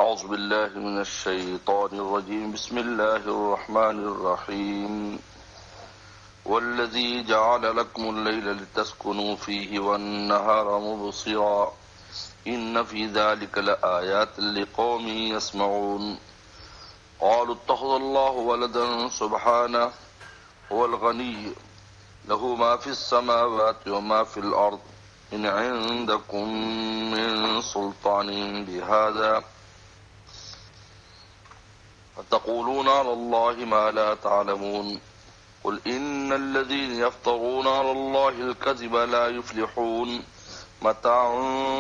أعوذ بالله من الشيطان الرجيم بسم الله الرحمن الرحيم والذي جعل لكم الليل لتسكنوا فيه والنهار مبصرا إن في ذلك لآيات لقوم يسمعون قالوا اتخذ الله ولدا سبحانه هو الغني له ما في السماوات وما في الأرض إن عندكم من سلطان بهذا فتقولون على الله ما لا تعلمون قل إن الذين يفترون على الله الكذب لا يفلحون متاع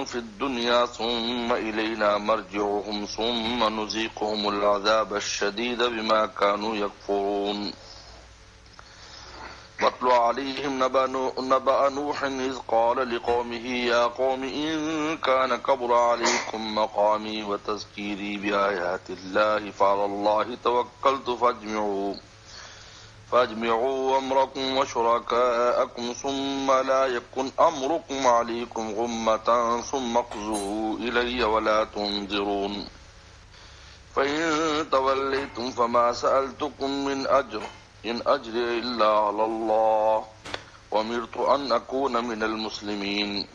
في الدنيا ثم إلينا مرجعهم ثم نذيقهم العذاب الشديد بما كانوا يكفرون واتل عليهم نبأ نوح إذ قال لقومه يا قوم إن كان كبر عليكم مقامي وتذكيري بآيات الله فعلى الله توكلت فاجمعوا أمركم وشركاءكم ثم لا يكن أمركم عليكم غمة ثم اقضوا إلي ولا تنظرون فإن توليتم فما سألتكم من أجر إن أجري إلا على الله وأمرت أن أكون من المسلمين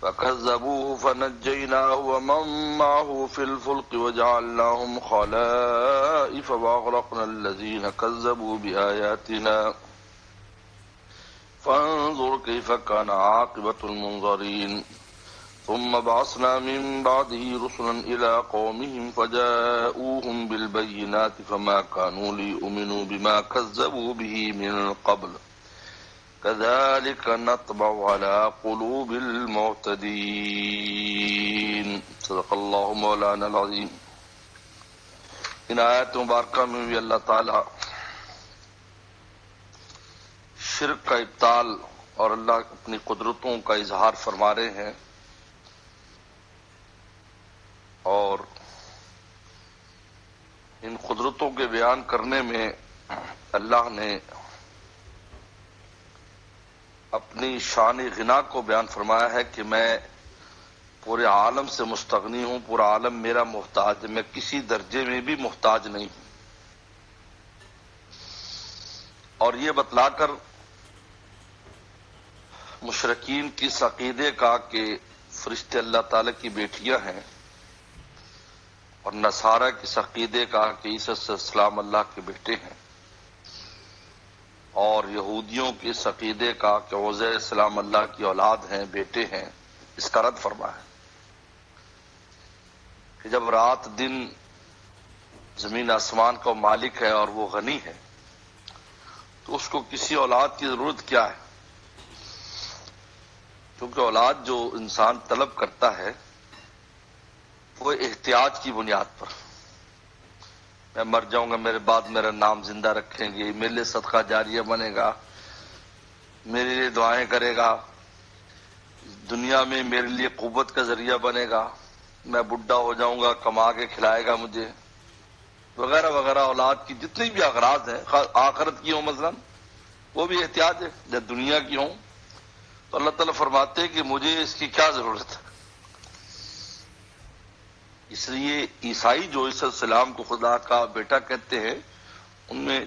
فكذبوه فنجيناه ومن معه في الفلك وجعلناهم خلائف وأغرقنا الذين كذبوا بآياتنا فانظر كيف كان عاقبة المنظرين ثم بعثنا من بعده رسلا إلى قومهم فجاءوهم بالبينات فما كانوا ليؤمنوا بما كذبوا به من قبل كذلك نطبع على قلوب المعتدين صدق اللہ مولانا العظیم۔ ان آیات مبارکہ میں بھی اللہ تعالی شرک کا ابطال اور اللہ اپنی قدرتوں کا اظہار فرما رہے ہیں، اور ان قدرتوں کے بیان کرنے میں اللہ نے اپنی شان غنا کو بیان فرمایا ہے کہ میں پورے عالم سے مستغنی ہوں، پورا عالم میرا محتاج ہے، میں کسی درجے میں بھی محتاج نہیں ہوں۔ اور یہ بتلا کر مشرکین کی عقیدے کا کہ فرشتے اللہ تعالی کی بیٹیاں ہیں، اور نصارہ کی عقیدے کا کہ عیسیٰ علیہ السلام اللہ کے بیٹے ہیں، اور یہودیوں کی عقیدے کا کہ عزیر علیہ السلام اللہ کی اولاد ہیں، بیٹے ہیں، اس کا رد فرمایا ہے کہ جب رات دن زمین آسمان کا مالک ہے اور وہ غنی ہے تو اس کو کسی اولاد کی ضرورت کیا ہے؟ کیونکہ اولاد جو انسان طلب کرتا ہے وہ احتیاج کی بنیاد پر، میں مر جاؤں گا میرے بعد میرا نام زندہ رکھیں گے، میرے لیے صدقہ جاریہ بنے گا، میرے لیے دعائیں کرے گا، دنیا میں میرے لیے قوت کا ذریعہ بنے گا، میں بڈھا ہو جاؤں گا کما کے کھلائے گا مجھے، وغیرہ وغیرہ۔ اولاد کی جتنی بھی اغراض ہیں، آخرت کی ہوں مثلا، وہ بھی احتیاج ہے، جب دنیا کی ہوں تو اللہ تعالیٰ فرماتے ہیں کہ مجھے اس کی کیا ضرورت ہے۔ اس لیے عیسائی جو عیسیٰ علیہ السلام کو خدا کا بیٹا کہتے ہیں، ان میں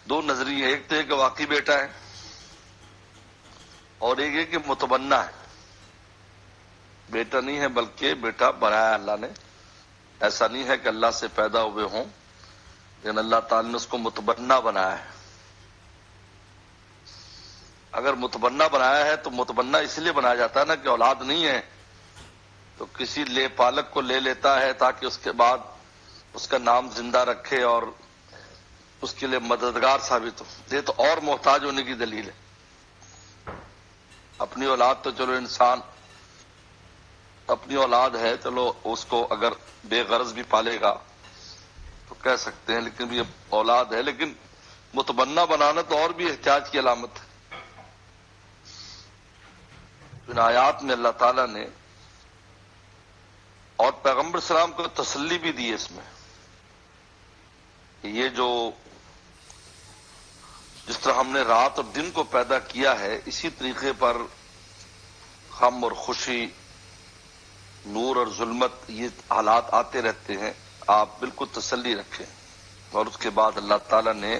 دو نظریے، ایک تو ہے کہ واقعی بیٹا ہے، اور ایک ہے کہ متبنہ ہے، بیٹا نہیں ہے بلکہ بیٹا بنایا اللہ نے۔ ایسا نہیں ہے کہ اللہ سے پیدا ہوئے ہوں، لیکن اللہ تعالی نے اس کو متبنہ بنایا ہے۔ اگر متبنہ بنایا ہے تو متبنہ اس لیے بنایا جاتا ہے نا کہ اولاد نہیں ہے تو کسی لے پالک کو لے لیتا ہے تاکہ اس کے بعد اس کا نام زندہ رکھے اور اس کے لیے مددگار ثابت ہو۔ یہ تو اور محتاج ہونے کی دلیل ہے۔ اپنی اولاد تو چلو انسان اپنی اولاد ہے، چلو اس کو اگر بے غرض بھی پالے گا تو کہہ سکتے ہیں، لیکن یہ اولاد ہے۔ لیکن متبنہ بنانا تو اور بھی احتیاج کی علامت ہے۔ ان آیات میں اللہ تعالیٰ نے اور پیغمبر السلام کو تسلی بھی دی ہے اس میں کہ یہ جو جس طرح ہم نے رات اور دن کو پیدا کیا ہے، اسی طریقے پر غم اور خوشی، نور اور ظلمت یہ حالات آتے رہتے ہیں، آپ بالکل تسلی رکھیں۔ اور اس کے بعد اللہ تعالیٰ نے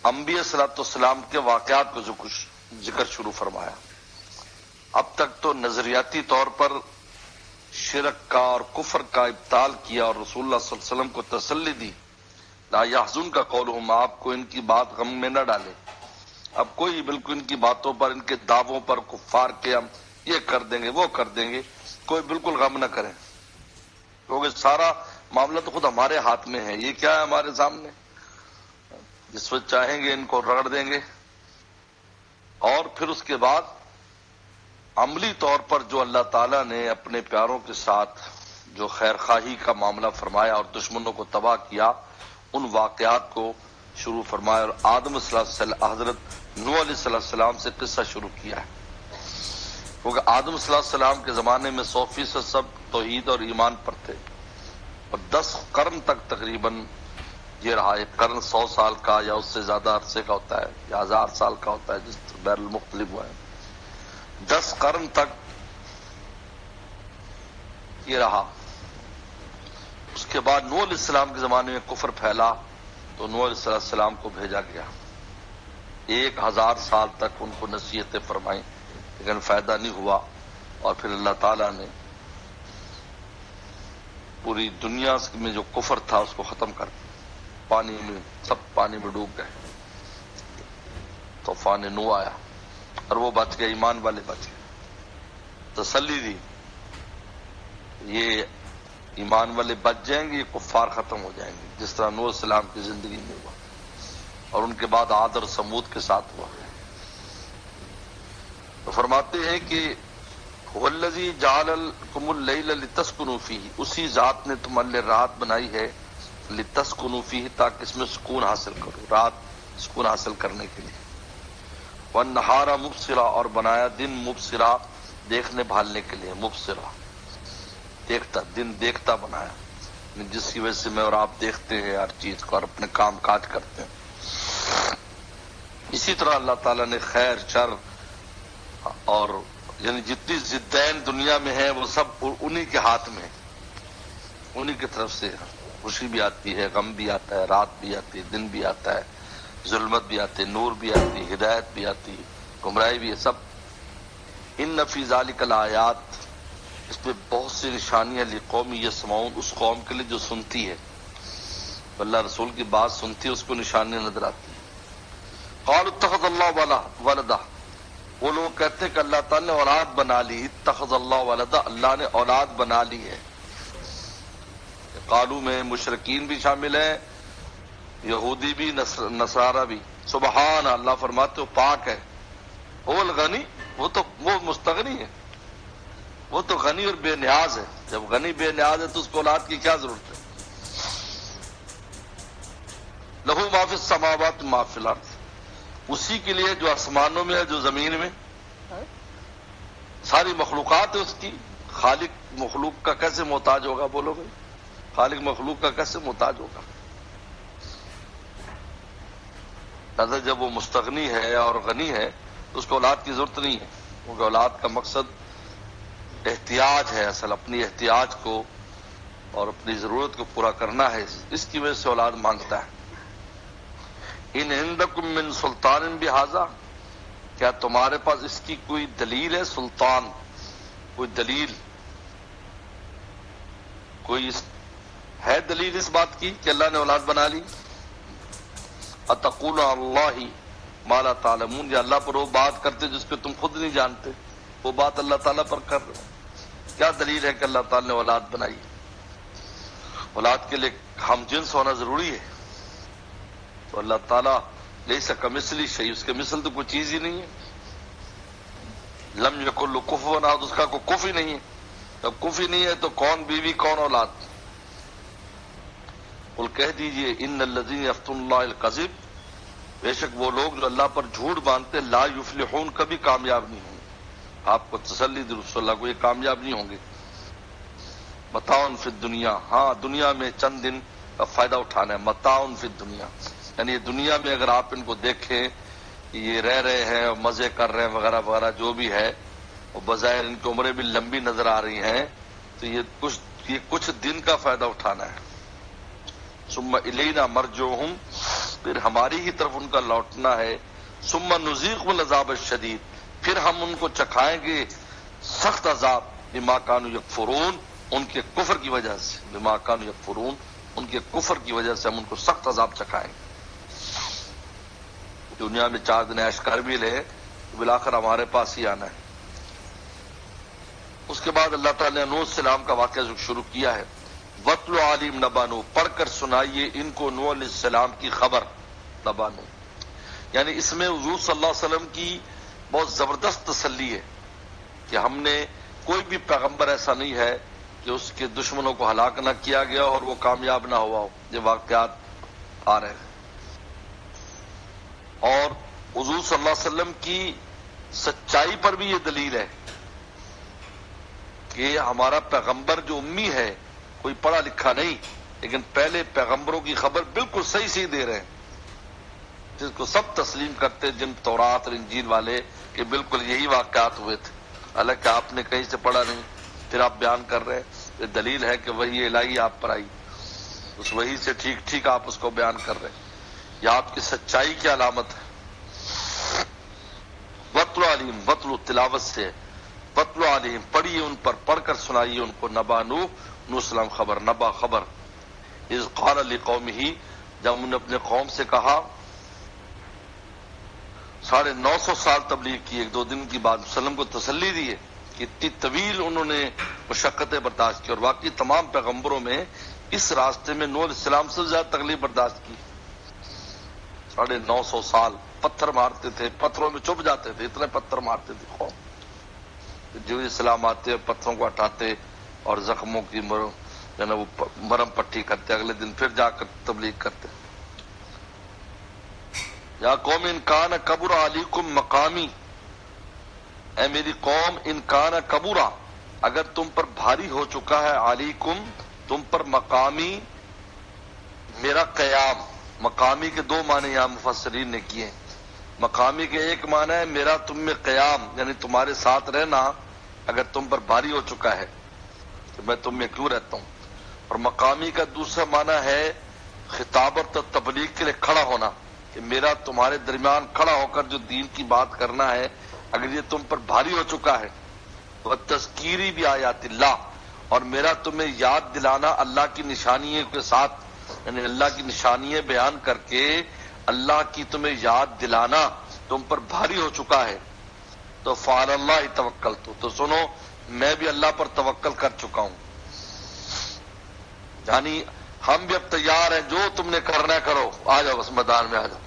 انبیاء صلاۃ والسلام کے واقعات کو ذکر شروع فرمایا۔ اب تک تو نظریاتی طور پر شرک کا اور کفر کا ابطال کیا اور رسول اللہ صلی اللہ علیہ وسلم کو تسلی دی، لا یحزن کا قولہم، آپ کو ان کی بات غم میں نہ ڈالے۔ اب کوئی بالکل ان کی باتوں پر، ان کے دعووں پر، کفار کے ہم یہ کر دیں گے وہ کر دیں گے، کوئی بالکل غم نہ کریں، کیونکہ سارا معاملہ تو خود ہمارے ہاتھ میں ہے۔ یہ کیا ہے ہمارے سامنے، جس وقت چاہیں گے ان کو رگڑ دیں گے۔ اور پھر اس کے بعد عملی طور پر جو اللہ تعالیٰ نے اپنے پیاروں کے ساتھ جو خیر خواہی کا معاملہ فرمایا اور دشمنوں کو تباہ کیا، ان واقعات کو شروع فرمایا، اور آدم صلی اللہ علیہ وسلم، حضرت نوح علیہ السلام سے قصہ شروع کیا ہے، کیونکہ آدم صلی اللہ علیہ وسلم کے زمانے میں 100% سب توحید اور ایمان پر تھے، اور 10 قرن تک تقریباً یہ رہا۔ ایک قرن 100 سال کا یا اس سے زیادہ عرصے کا ہوتا ہے، یا 1000 سال کا ہوتا ہے، جس بہر المختلف ہوا ہے، 10 قرن تک یہ رہا۔ اس کے بعد نوح علیہ السلام کے زمانے میں کفر پھیلا تو نوح علیہ السلام کو بھیجا گیا، 1000 سال تک ان کو نصیحتیں فرمائیں، لیکن فائدہ نہیں ہوا، اور پھر اللہ تعالیٰ نے پوری دنیا میں جو کفر تھا اس کو ختم کر دیا، پانی میں، سب پانی میں ڈوب گئے، طوفان نوح آیا اور وہ بچ گئے، ایمان والے بچ گئے، تسلی دی، یہ ایمان والے بچ جائیں گے، یہ کفار ختم ہو جائیں گے، جس طرح نوح علیہ السلام کی زندگی میں ہوا، اور ان کے بعد عاد اور سمود کے ساتھ ہوا۔ تو فرماتے ہیں کہ هو الذی جعل لکم اللیل لتسکنوا فیہ، اسی ذات نے تمہارے لیے رات بنائی ہے، لتسکنوا فیہ، تاکہ اس میں سکون حاصل کرو، رات سکون حاصل کرنے کے لیے، والنہار مبصرا، اور بنایا دن مبصرا، دیکھنے بھالنے کے لیے، مبصرا دیکھتا، دن دیکھتا بنایا، جس کی وجہ سے میں اور آپ دیکھتے ہیں ہر چیز کو اور اپنے کام کاج کرتے ہیں۔ اسی طرح اللہ تعالیٰ نے خیر شر اور یعنی جتنی ضدین دنیا میں ہیں وہ سب انہی کے ہاتھ میں، انہی کی طرف سے خوشی بھی آتی ہے، غم بھی آتا ہے، رات بھی آتی ہے، دن بھی آتا ہے، ظلمت بھی آتی ہے، نور بھی آتی ہے، ہدایت بھی آتی ہے، گمراہی بھی ہے، سب۔ ان فی ذلک الآیات، اس پہ بہت سی نشانیاں، لقوم یسمعون، اس قوم کے لیے جو سنتی ہے، اللہ رسول کی بات سنتی ہے، اس کو نشانیاں نظر آتی ہیں۔ قالوا اتخذ اللہ ولدا، وہ لوگ کہتے ہیں کہ اللہ تعالیٰ نے اولاد بنا لی، اتخذ اللہ ولدا، اللہ نے اولاد بنا لی ہے۔ قالو میں مشرکین بھی شامل ہیں، یہودی بھی، نصارہ بھی۔ سبحان اللہ، فرماتے ہو پاک ہے، هو الغنی، وہ مستغنی ہے، وہ تو غنی اور بے نیاز ہے، جب غنی بے نیاز ہے تو اس کو اولاد کی کیا ضرورت ہے۔ لہو ما فی السماوات ما فی الارض، اسی کے لیے جو آسمانوں میں ہے، جو زمین میں، ساری مخلوقات ہے اس کی۔ خالق مخلوق کا کیسے محتاج ہوگا، بولو گے؟ خالق مخلوق کا کیسے محتاج ہوگا؟ لہذا جب وہ مستغنی ہے اور غنی ہے تو اس کو اولاد کی ضرورت نہیں ہے، کیونکہ اولاد کا مقصد احتیاج ہے، اصل اپنی احتیاج کو اور اپنی ضرورت کو پورا کرنا ہے، اس کی وجہ سے اولاد مانگتا ہے۔ ان عندکم من سلطان بہذا، کیا تمہارے پاس اس کی کوئی دلیل ہے؟ سلطان، کوئی دلیل، کوئی ہے دلیل اس بات کی کہ اللہ نے اولاد بنا لی؟ اتقولون علی اللہ ما لا تعلمون، یا اللہ پر وہ بات کرتے جس پہ تم خود نہیں جانتے، وہ بات اللہ تعالیٰ پر کر رہے ہو۔ کیا دلیل ہے کہ اللہ تعالیٰ نے اولاد بنائی؟ اولاد کے لیے ہم جنس ہونا ضروری ہے، تو اللہ تعالیٰ لیس کمثلہ شیء، اس کے مثل تو کوئی چیز ہی نہیں ہے۔ لم یکن لہ کفوا احد، اس کا کوئی کف ہی نہیں ہے، جب کف ہی نہیں ہے تو کون بیوی کون اولاد؟ قل کہہ دیجئے ان الذین یفتون اللہ الکذب، بے شک وہ لوگ جو اللہ پر جھوٹ باندھتے، لا یفلحون، کبھی کامیاب نہیں ہوں گے۔ آپ کو تسلی دی رسول اللہ کو، یہ کامیاب نہیں ہوں گے۔ متاع فی الدنیا، ہاں دنیا میں چند دن کا فائدہ اٹھانا ہے، متاع فی الدنیا، یعنی یہ دنیا میں اگر آپ ان کو دیکھیں یہ رہ رہے ہیں اور مزے کر رہے ہیں وغیرہ وغیرہ جو بھی ہے، اور بظاہر ان کی عمریں بھی لمبی نظر آ رہی ہیں، تو تو یہ کچھ دن کا فائدہ اٹھانا ہے. ثم الینا مرجعہم، پھر ہماری ہی طرف ان کا لوٹنا ہے. ثم نذیقہم العذاب الشدید، پھر ہم ان کو چکھائیں گے سخت عذاب. بما کانوا یکفرون، ان کے کفر کی وجہ سے. بما کانوا یکفرون، ان کے کفر کی وجہ سے ہم ان کو سخت عذاب چکھائیں گے. دنیا میں 4 دن عیش کر بھی لے تو بالآخر ہمارے پاس ہی آنا ہے. اس کے بعد اللہ تعالیٰ نے نوح علیہ السلام کا واقعہ شروع کیا ہے. وَاتْلُ عَلَيْهِمْ نَبَأَ نوح، پڑھ کر سنائیے ان کو نوح علیہ السلام کی خبر. نبأ نوح یعنی اس میں حضور صلی اللہ علیہ وسلم کی بہت زبردست تسلی ہے کہ ہم نے کوئی بھی پیغمبر ایسا نہیں ہے کہ اس کے دشمنوں کو ہلاک نہ کیا گیا اور وہ کامیاب نہ ہوا ہو. یہ واقعات آ رہے ہیں. اور حضور صلی اللہ علیہ وسلم کی سچائی پر بھی یہ دلیل ہے کہ ہمارا پیغمبر جو امی ہے، کوئی پڑھا لکھا نہیں، لیکن پہلے پیغمبروں کی خبر بالکل صحیح دے رہے ہیں، جس کو سب تسلیم کرتے، جن تورات اور انجیل والے، کہ بالکل یہی واقعات ہوئے تھے. حالانکہ آپ نے کہیں سے پڑھا نہیں، پھر آپ بیان کر رہے ہیں. یہ دلیل ہے کہ وحی الہی آپ پر آئی، اس وحی سے ٹھیک آپ اس کو بیان کر رہے ہیں. یہ آپ کی سچائی کی علامت ہے. وَاتْلُ عَلَيْهِمْ، وَاتْلُ تلاوت سے، وَاتْلُ عَلَيْهِمْ پڑھیے ان پر، پڑھ کر سنائیے ان کو. نبأ نوح، نوح السلام خبر. نبأ خبر. اذ قال لقومه، جب انہوں نے اپنے قوم سے کہا. 950 سال تبلیغ کی، 1-2 دن کی بات وسلم کو تسلی دی ہے کہ اتنی طویل انہوں نے مشقتیں برداشت کی. اور واقعی تمام پیغمبروں میں اس راستے میں نوح علیہ السلام سے زیادہ تکلیف برداشت کی. 950 سال پتھر مارتے تھے، پتھروں میں چپ جاتے تھے، اتنے پتھر مارتے تھے قوم. جبریل السلام آتے اور پتھروں کو ہٹاتے اور زخموں کی وہ مرم پٹی کرتے، اگلے دن پھر جا کر تبلیغ کرتے. یا قوم ان کان کبر علیکم مقامی، اے میری قوم، ان کان کبرا، اگر تم پر بھاری ہو چکا ہے، علیکم تم پر، مقامی میرا قیام. مقامی کے 2 معنی یہاں مفسرین نے کیے. مقامی کے ایک معنی ہے میرا تم میں قیام، یعنی تمہارے ساتھ رہنا اگر تم پر بھاری ہو چکا ہے تو میں تم میں کیوں رہتا ہوں. اور مقامی کا دوسرا معنی ہے خطاب اور تبلیغ کے لیے کھڑا ہونا، کہ میرا تمہارے درمیان کھڑا ہو کر جو دین کی بات کرنا ہے، اگر یہ تم پر بھاری ہو چکا ہے تو تذکیری بھی آیات اللہ، اور میرا تمہیں یاد دلانا اللہ کی نشانیوں کے ساتھ، یعنی اللہ کی نشانیاں بیان کر کے اللہ کی تمہیں یاد دلانا تم پر بھاری ہو چکا ہے. تو فعلی اللہ توکلت، تو سنو میں بھی اللہ پر توکل کر چکا ہوں. یعنی ہم بھی اب تیار ہیں، جو تم نے کرنا ہے کرو، آ جاؤ بس میدان میں آ جاؤ.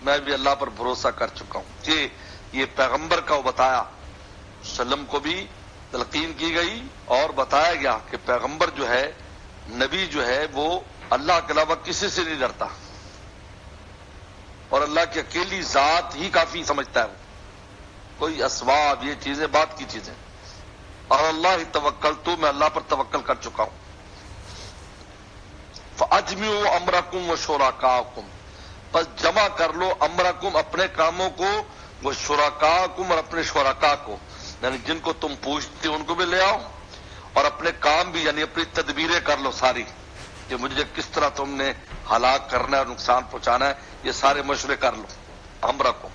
میں بھی اللہ پر بھروسہ کر چکا ہوں. کہ یہ پیغمبر کا وہ بتایا، وسلم کو بھی تلقین کی گئی اور بتایا گیا کہ پیغمبر جو ہے، نبی جو ہے، وہ اللہ کے علاوہ کسی سے نہیں ڈرتا، اور اللہ کی اکیلی ذات ہی کافی سمجھتا ہے. وہ کوئی اسباب، یہ چیزیں بات کی چیزیں. اور اللہ ہی توکلت، میں اللہ پر توکل کر چکا ہوں. فاجمعوا امرکم وشرکاءکم، بس جمع کر لو امرکم اپنے کاموں کو، وشرکاءکم اور اپنے شرکاء کو، یعنی جن کو تم پوچھتے ان کو بھی لے آؤ، اور اپنے کام بھی، یعنی اپنی تدبیریں کر لو ساری، کہ مجھے کس طرح تم نے ہلاک کرنا ہے اور نقصان پہنچانا ہے، یہ سارے مشورے کر لو. امرکم،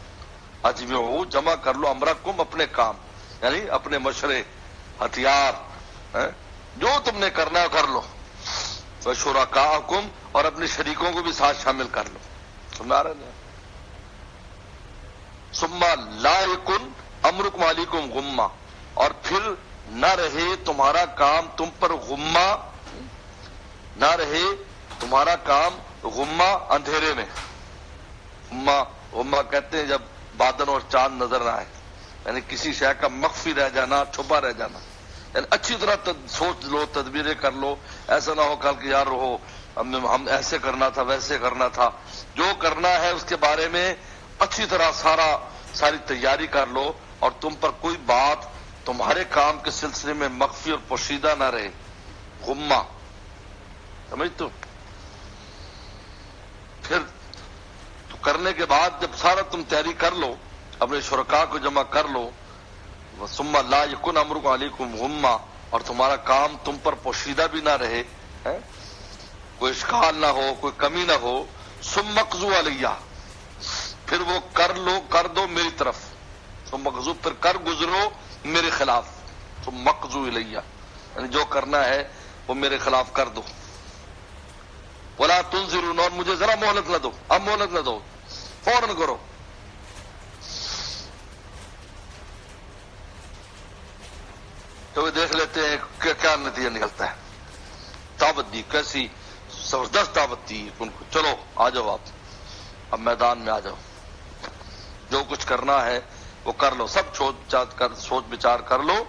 اجمعوا جمع کر لو، امرکم اپنے کام، یعنی اپنے مشورے، ہتھیار، جو تم نے کرنا ہے کر لو. وشرکاءکم اور اپنے شریکوں کو بھی ساتھ شامل کر لو. سنا رہے ہیں؟ ثم لا یکن امرکم علیکم غمہ، اور پھر نہ رہے تمہارا کام تم پر غمہ، نہ رہے تمہارا کام غمہ اندھیرے میں. غمہ کہتے ہیں جب بادل اور چاند نظر نہ آئے، یعنی کسی شے کا مخفی رہ جانا، چھپا رہ جانا. یعنی اچھی طرح سوچ لو، تدبیریں کر لو. ایسا نہ ہو کل کہ یار رہو، ہم ایسے کرنا تھا، ویسے کرنا تھا. جو کرنا ہے اس کے بارے میں اچھی طرح ساری تیاری کر لو، اور تم پر کوئی بات تمہارے کام کے سلسلے میں مخفی اور پوشیدہ نہ رہے. غمہ سمجھ تو. پھر تو کرنے کے بعد جب سارا تم تیاری کر لو، اپنے شرکاء کو جمع کر لو، ثم لا یکن امرکم علیکم غمہ، اور تمہارا کام تم پر پوشیدہ بھی نہ رہے، کوئی اشکال نہ ہو، کوئی کمی نہ ہو، ثم اقضوا علیہ، پھر وہ کر دو میری طرف، ثم اقضوا، پھر کر گزرو میرے خلاف، ثم اقضوا الیہ، یعنی جو کرنا ہے وہ میرے خلاف کر دو، ولا تنظرون، اور مجھے ذرا مہلت نہ دو، اب مہلت نہ دو، فوراً کرو۔ تو وہ دیکھ لیتے ہیں کہ کیا نتیجہ نکلتا ہے۔ دعوت دی، کیسی زبردست دعوت دی ان کو، چلو آ جاؤ، آپ اب میدان میں آ جاؤ، جو کچھ کرنا ہے وہ کر لو، سب سوچ بچار کر لو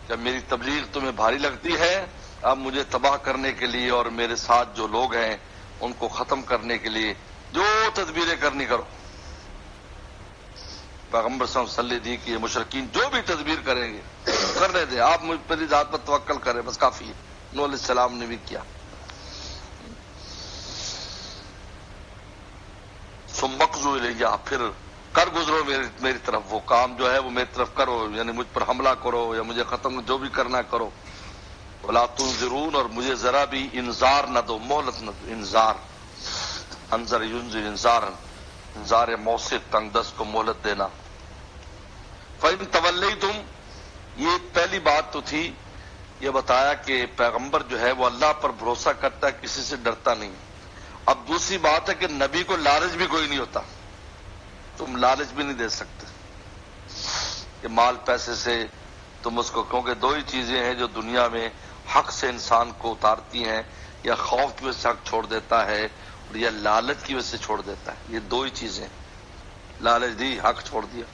کہ میری تبلیغ تمہیں بھاری لگتی ہے، اب مجھے تباہ کرنے کے لیے اور میرے ساتھ جو لوگ ہیں ان کو ختم کرنے کے لیے جو تدبیریں کرنی کرو۔ پیغمبر صلی اللہ علیہ وسلم دی کہ یہ مشرکین جو بھی تدبیر کریں گے کرنے دیں، آپ مجھ پر ذات پر توکل کریں، بس کافی ہے۔ نوح علیہ السلام نے بھی کیا۔ ثم اقضوا الیہ، پھر کر گزرو میری طرف، وہ کام جو ہے وہ میری طرف کرو، یعنی مجھ پر حملہ کرو یا مجھے ختم، جو بھی کرنا کرو۔ ولا تنظرون، اور مجھے ذرا بھی انذار نہ دو، مہلت نہ دو، انذار، انذر ینذر انذارا، انذار موثق، تنگ دست کو مہلت دینا۔ فإن تولیتم، یہ پہلی بات تو تھی، یہ بتایا کہ پیغمبر جو ہے وہ اللہ پر بھروسہ کرتا ہے، کسی سے ڈرتا نہیں۔ اب دوسری بات ہے کہ نبی کو لالچ بھی کوئی نہیں ہوتا، تم لالچ بھی نہیں دے سکتے کہ مال پیسے سے تم اس کو، کیونکہ دو ہی چیزیں ہیں جو دنیا میں حق سے انسان کو اتارتی ہیں، یا خوف کی وجہ سے حق چھوڑ دیتا ہے اور یا لالچ کی وجہ سے چھوڑ دیتا ہے، یہ دو ہی چیزیں، لالچ دی حق چھوڑ دیا،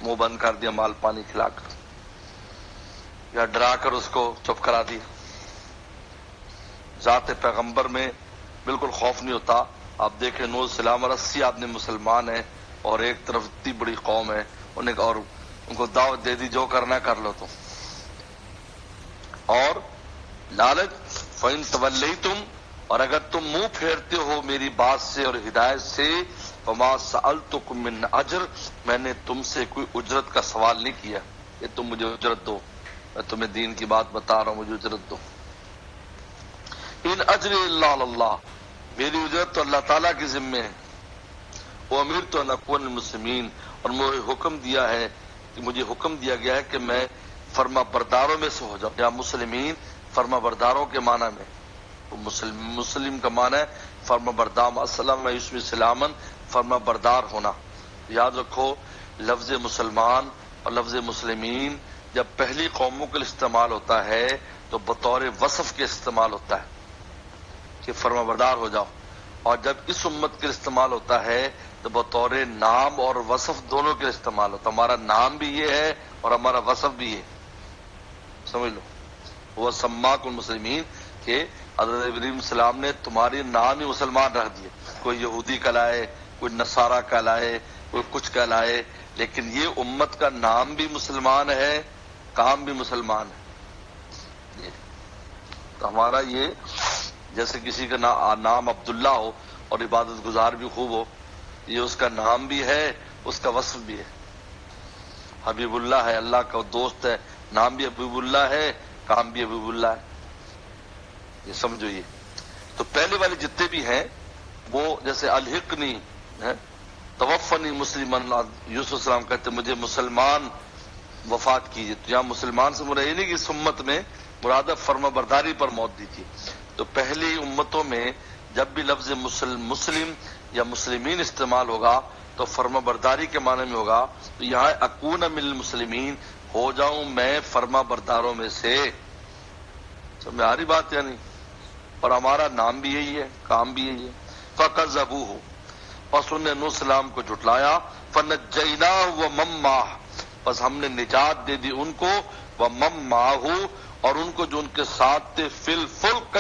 منہ بند کر دیا مال پانی کھلا کر، یا ڈرا کر اس کو چپ کرا دیا۔ ذات پیغمبر میں بالکل خوف نہیں ہوتا۔ آپ دیکھیں نوح علیہ السلام اور 80 آدمی مسلمان ہیں، اور ایک طرف اتنی بڑی قوم ہے، اور ان کو دعوت دے دی جو کرنا کر لو تم۔ اور لالچ، فَإِن تَوَلَّيْتُمْ، اور اگر تم منہ پھیرتے ہو میری بات سے اور ہدایت سے، فَمَا سَأَلْتُكُم مِّنْ أَجْرٍ، میں نے تم سے کوئی اجرت کا سوال نہیں کیا کہ تم مجھے اجرت دو، میں تمہیں دین کی بات بتا رہا ہوں، مجھے اجرت دو۔ ان اجر الا علی اللہ، میری اجرت تو اللہ تعالیٰ کے ذمے ہے۔ وامرت ان اکون من المسلمین، اور مجھے حکم دیا ہے کہ مجھے حکم دیا گیا ہے کہ میں فرما برداروں میں سے ہو جاؤں، یا مسلمین فرما برداروں کے معنی میں، مسلم کا معنی ہے فرما بردار، اسلم یسمی سلامن، فرما بردار ہونا۔ یاد رکھو لفظ مسلمان اور لفظ مسلمین جب پہلی قوموں کے لیے استعمال ہوتا ہے تو بطور وصف کے استعمال ہوتا ہے کہ فرما بردار ہو جاؤ، اور جب اس امت کے لیے استعمال ہوتا ہے تو بطور نام اور وصف دونوں کے لیے استعمال ہوتا ہے۔ ہمارا نام بھی یہ ہے اور ہمارا وصف بھی ہے، سمجھ لو۔ وہ سماک المسلمین، کہ حضرت ابراہیم السلام نے تمہاری نام ہی مسلمان رکھ دیے، کوئی یہودی کہلائے، کوئی نصارہ کہلائے، کوئی کچھ کہلائے، لیکن یہ امت کا نام بھی مسلمان ہے، کام بھی مسلمان ہے۔ تو ہمارا یہ، جیسے کسی کا نام عبداللہ ہو اور عبادت گزار بھی خوب ہو، یہ اس کا نام بھی ہے، اس کا وصف بھی ہے۔ حبیب اللہ ہے، اللہ کا دوست ہے، نام بھی حبیب اللہ ہے، کام بھی حبیب اللہ ہے، یہ سمجھو۔ یہ تو پہلے والے جتنے بھی ہیں وہ جیسے الحقنی ہے، توفنی مسلمان، یوسف السلام کہتے مجھے مسلمان وفات کیجیے، تو یہاں مسلمان سے مراد یہ نہیں کہ اس امت میں مراد فرما برداری پر موت دیجیے۔ تو پہلی امتوں میں جب بھی لفظ مسلم یا مسلمین استعمال ہوگا تو فرما برداری کے معنی میں ہوگا، تو یہاں اکون من المسلمین، ہو جاؤں میں فرما برداروں میں سے۔ سمجھ آ رہی بات یا نہیں؟ اور ہمارا نام بھی یہی ہے، کام بھی یہی ہے۔ فَكَذَّبُوهُ، پس انہوں نے نوح السلام کو جھٹلایا، فَنَجَّيْنَاهُ وَمَن مَّعَهُ، پس ہم نے نجات دے دی ان کو، وَمَن مَّعَهُ، اور ان کو جو ان کے ساتھ تھے، فی الفلک،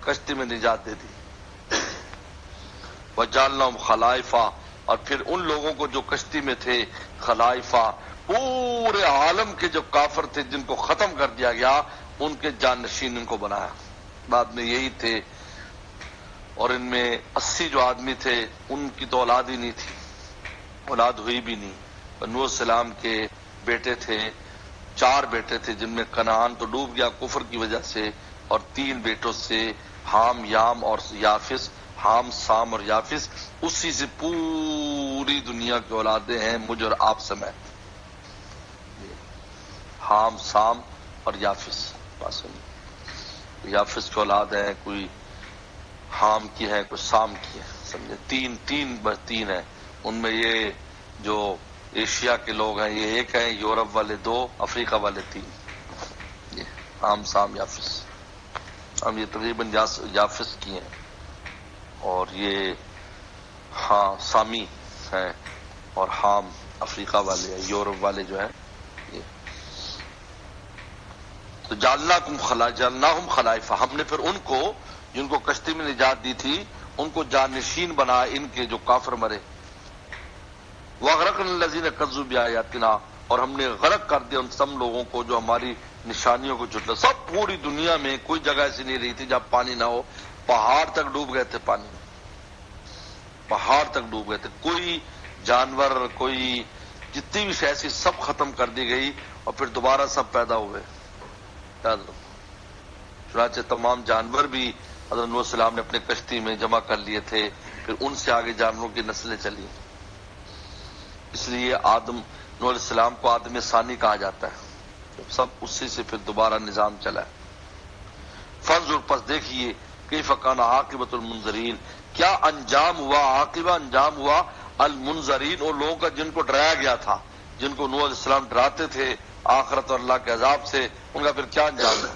کشتی میں نجات دے دی۔ وَجَعَلْنَاهُمْ خَلَائِفَ، اور پھر ان لوگوں کو جو کشتی میں تھے، خلائفہ، پورے عالم کے جو کافر تھے جن کو ختم کر دیا گیا، ان کے جانشین ان کو بنایا۔ بعد میں یہی تھے، اور ان میں 80 جو آدمی تھے ان کی تو اولاد ہی نہیں تھی، اولاد ہوئی بھی نہیں۔ نوح السلام کے بیٹے تھے 4 بیٹے تھے جن میں کنعان تو ڈوب گیا کفر کی وجہ سے، اور 3 بیٹوں سے حام، یام اور یافس، حام، سام اور یافس، اسی سے پوری دنیا کی اولادیں ہیں مجھ اور آپ سمیت، حام، سام اور یافس۔ بس یافس کی اولاد ہے، کوئی حام کی ہے، کوئی سام کی ہے، سمجھے؟ تین ہیں، ان میں یہ جو ایشیا کے لوگ ہیں یہ 1 ہیں، یورپ والے 2، افریقہ والے 3، یہ حام، سام، یافس۔ ہم یہ تقریباً یافس کی ہیں، اور یہ ہاں سامی ہیں، اور حام افریقہ والے ہیں، یورپ والے جو ہیں یہ۔ تو جعلناہم خلائف، ہم نے پھر ان کو جن کو کشتی میں نجات دی تھی ان کو جانشین بنا ان کے جو کافر مرے۔ وَأَغْرَقْنَا الَّذِينَ كَذَّبُوا بِآيَاتِنَا، اور ہم نے غرق کر دیا ان سب لوگوں کو جو ہماری نشانیوں کو جھٹلا۔ سب پوری دنیا میں کوئی جگہ ایسی نہیں رہی تھی جہاں پانی نہ ہو، پہاڑ تک ڈوب گئے تھے، پانی میں پہاڑ تک ڈوب گئے تھے، کوئی جانور، کوئی جتنی بھی شے تھی سب ختم کر دی گئی، اور پھر دوبارہ سب پیدا ہوئے۔ یاد رکھو، چنانچہ تمام جانور بھی حضرت نوح علیہ السلام نے اپنے کشتی میں جمع کر لیے تھے، پھر ان سے آگے جانوروں کی نسلیں چلی، اس لیے نوح علیہ السلام کو آدم ثانی کہا جاتا ہے، سب اسی سے پھر دوبارہ نظام چلا ہے۔ فانظر، پس دیکھیے، کیف کان عاقبۃ المنذرین، کیا انجام ہوا، عاقبہ انجام ہوا المنذرین، اور لوگوں کا جن کو ڈرایا گیا تھا، جن کو نوح علیہ السلام ڈراتے تھے آخرت اور اللہ کے عذاب سے، ان کا پھر کیا انجام ہے۔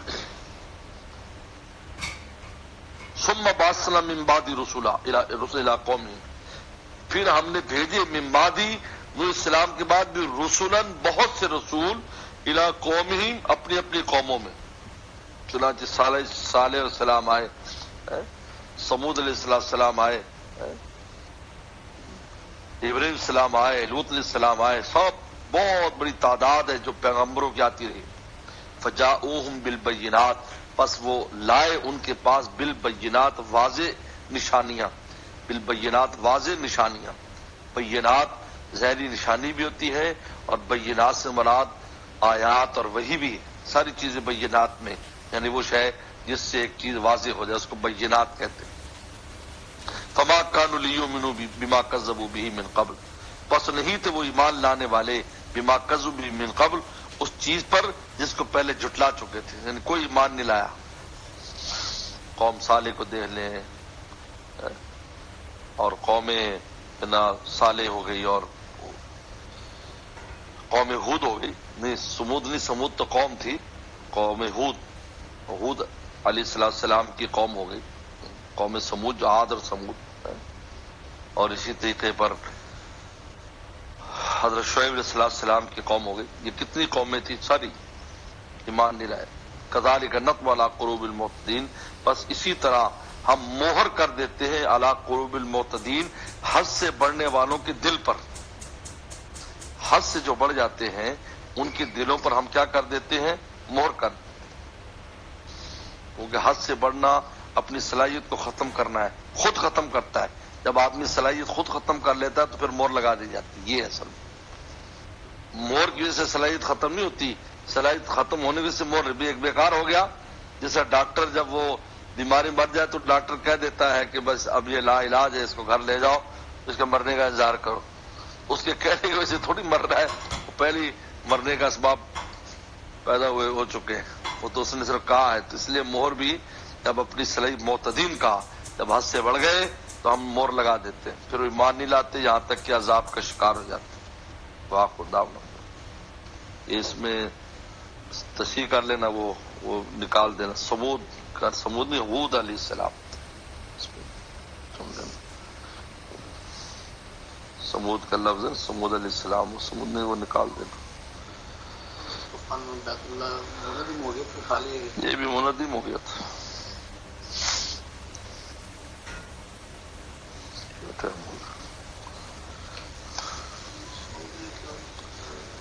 ثم بعثنا من بعد رسلا الى قومهم، پھر ہم نے بھیجے من بعد نوح علیہ السلام کے بعد بھی رسولن، بہت سے رسول، الى قومهم، اپنی اپنی قوموں میں۔ چنانچہ صالح علیہ السلام آئے، سمود علیہ السلام آئے، ابراہیم علیہ السلام آئے، لوط علیہ السلام آئے، سب بہت بڑی تعداد ہے جو پیغمبروں کی آتی رہی۔ فجاؤہم بالبینات، پس وہ لائے ان کے پاس بالبینات، واضح نشانیاں، بالبینات واضح نشانیاں۔ بینات ظاہری نشانی بھی ہوتی ہے، اور بینات سے مراد آیات اور وحی بھی، ساری چیزیں بینات میں، یعنی وہ شے جس سے ایک چیز واضح ہو جائے اس کو بینات کہتے ہیں۔ فما كانوا ليؤمنوا بما كذبوا به من قبل، پس نہیں تھے وہ ایمان لانے والے بما كذبوا به من قبل، اس چیز پر جس کو پہلے جھٹلا چکے تھے، یعنی کوئی ایمان نہیں لایا۔ قوم صالح کو دیکھ لیں، اور قوم صالح ہو گئی، اور قوم ہود ہو گئی، نہیں سمود نہیں، سمود تو قوم تھی، قوم ہود علیہ السلام کی قوم ہو گئی، قوم سمود جو عاد اور سمود، اور اسی طریقے پر حضرت شعیب علیہ السلام کی قوم ہو گئی۔ یہ کتنی قومیں تھیں، ساری ایمان نہیں لائے۔ کذالک نطبع علی قلوب المعتدین، بس اسی طرح ہم مہر کر دیتے ہیں علی قلوب المعتدین، حد سے بڑھنے والوں کے دل پر، حد سے جو بڑھ جاتے ہیں ان کے دلوں پر ہم کیا کر دیتے ہیں، مہر کر دیتے ہیں، کیونکہ حد سے بڑھنا اپنی صلاحیت کو ختم کرنا ہے، خود ختم کرتا ہے۔ جب آدمی صلاحیت خود ختم کر لیتا ہے تو پھر مہر لگا دی جاتی ہے، یہ اصل مہر کی وجہ سے صلاحیت ختم نہیں ہوتی، صلاحیت ختم ہونے کی وجہ سے مہر بھی ایک بیکار ہو گیا۔ جیسا ڈاکٹر جب وہ بیماری مر جائے تو ڈاکٹر کہہ دیتا ہے کہ بس اب یہ لا علاج ہے، اس کو گھر لے جاؤ، اس کے مرنے کا انتظار کرو، اس کے کہنے کی وجہ سے تھوڑی مر رہا ہے، وہ پہلی مرنے کا اسباب پیدا ہوئے ہو چکے ہیں، وہ تو اس نے صرف کہا ہے۔ تو اس لیے مہر بھی جب اپنی صلاحیت معتدین کا جب حد سے بڑھ گئے تو ہم مہر لگا دیتے ہیں، پھر وہ ایمان نہیں لاتے یہاں تک کہ عذاب کا شکار ہو جاتے ہیں۔ واہ خدا، اس میں تشریح کر لینا، وہ نکال دینا، سمود نہیں، ہود علیہ السلام، سمود کا لفظ ہے، سمود علیہ السلام، سمود نے وہ نکال دینا، یہ بھی منظم ہو گیا تھا۔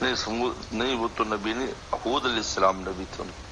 نہیں سمود نہیں، وہ تو نبی نہیں، ہود علیہ السلام نبی تھے ان کے۔